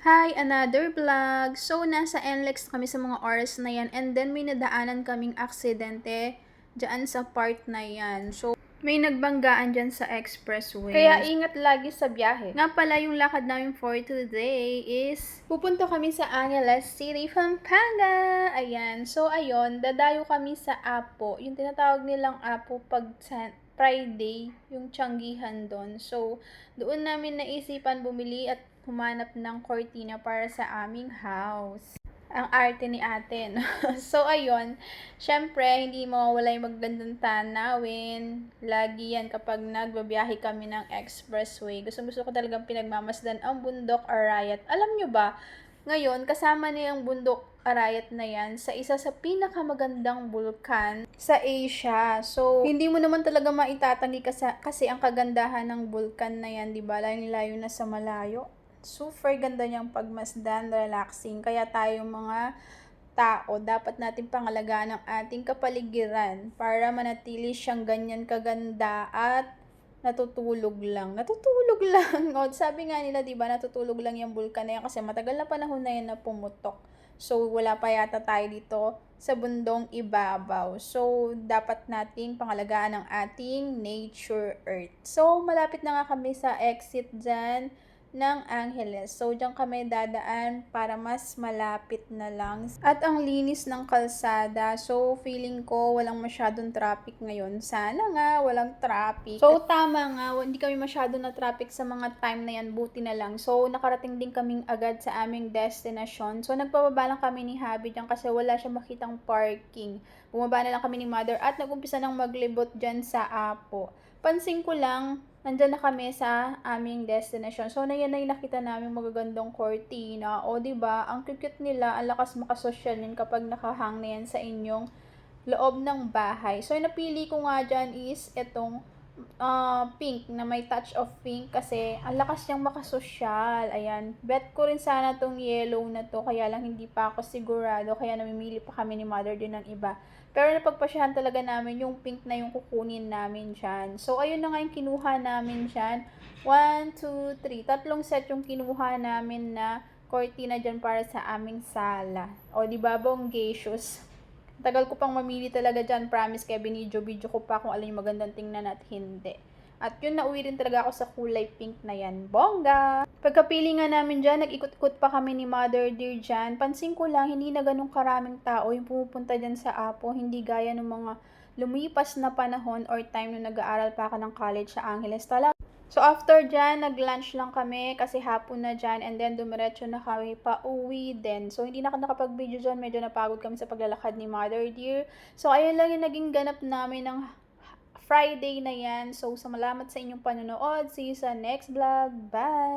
Hi! Another vlog! So, nasa NLEX kami sa mga oras na yan and then may nadaanan kaming aksidente dyan sa part na yan. So, may nagbanggaan dyan sa expressway. Kaya ingat lagi sa biyahe. Nga pala yung lakad namin for today is pupunta kami sa Angeles City, Pampanga! Ayan. So, ayun, dadayo kami sa Apo. Yung tinatawag nilang Apo pag Friday, yung tiyanggihan doon. So, doon namin naisipan bumili at humanap ng cortina para sa aming house. Ang arte ni ate, no? So, ayun. Syempre, hindi mawawala yung magandang tanawin. Lagi yan kapag nagbabiyahe kami ng expressway. Gusto ko talagang pinagmamasdan ang bundok Arayat. Alam nyo ba, ngayon, kasama niya yung bundok Arayat na yan sa isa sa pinakamagandang bulkan sa Asia. So, hindi mo naman talaga maitatanggi kasi ang kagandahan ng bulkan na yan, di ba? Layo na sa malayo. Super ganda niyang pagmasdan, relaxing. Kaya tayo mga tao, dapat natin pangalagaan ang ating kapaligiran para manatili siyang ganyan kaganda at natutulog lang. Natutulog lang. O, sabi nga nila, di ba, natutulog lang yung bulkan na yan kasi matagal na panahon na yan na pumutok. So, wala pa yata tayo dito sa bundong ibabaw. So, dapat nating pangalagaan ang ating nature earth. So, malapit na nga kami sa exit dyan ng Angeles. So, diyan kami dadaan para mas malapit na lang. At ang linis ng kalsada. So, feeling ko walang masyadong traffic ngayon. Sana nga walang traffic. So, tama nga. Hindi kami masyadong na traffic sa mga time na yan. Buti na lang. So, nakarating din kaming agad sa aming destination. So, nagpababa lang kami ni Habi dyan kasi wala siya makitang parking. Bumaba na lang kami ni Mother at nag-umpisa nang maglibot dyan sa Apo. Pansin ko lang, nandyan na kami sa aming destination. So, na yan ay nakita namin magagandang cortina. O, diba, ang cute nila, ang lakas makasosyal yan kapag nakahang na yan sa inyong loob ng bahay. So, yung napili ko nga dyan is itong pink, na may touch of pink kasi ang lakas niyang makasosyal. Ayan. Bet ko rin sana tong yellow na to, kaya lang hindi pa ako sigurado. Kaya namimili pa kami ni Mother din ng iba. Pero napagpasyahan talaga namin yung pink na yung kukunin namin dyan. So, ayun na nga yung kinuha namin dyan. 1, 2, 3. Tatlong set yung kinuha namin na cortina dyan para sa aming sala. O, diba, bonggacious. Tagal ko pang mamili talaga dyan, promise, kaya binidyo ko pa kung alin yung magandang tingnan at hindi. At yun, nauwi rin talaga ako sa kulay pink na yan. Bongga! Pagkapili nga namin dyan, nag-ikot-ikot pa kami ni Mother Dear dyan. Pansin ko lang, hindi na ganun karaming tao yung pumupunta dyan sa Apo. Hindi gaya ng mga lumipas na panahon or time nung nag-aaral pa ako ng college sa Angeles. So, after dyan, nag-lunch lang kami kasi hapon na dyan and then dumiretso na kami pa uwi din. So, hindi na ako nakapag-video dyan. Medyo napagod kami sa paglalakad ni Mother Dear. So, ayun lang yung naging ganap namin ng Friday na yan. So, salamat sa inyong panonood. See you sa next vlog. Bye!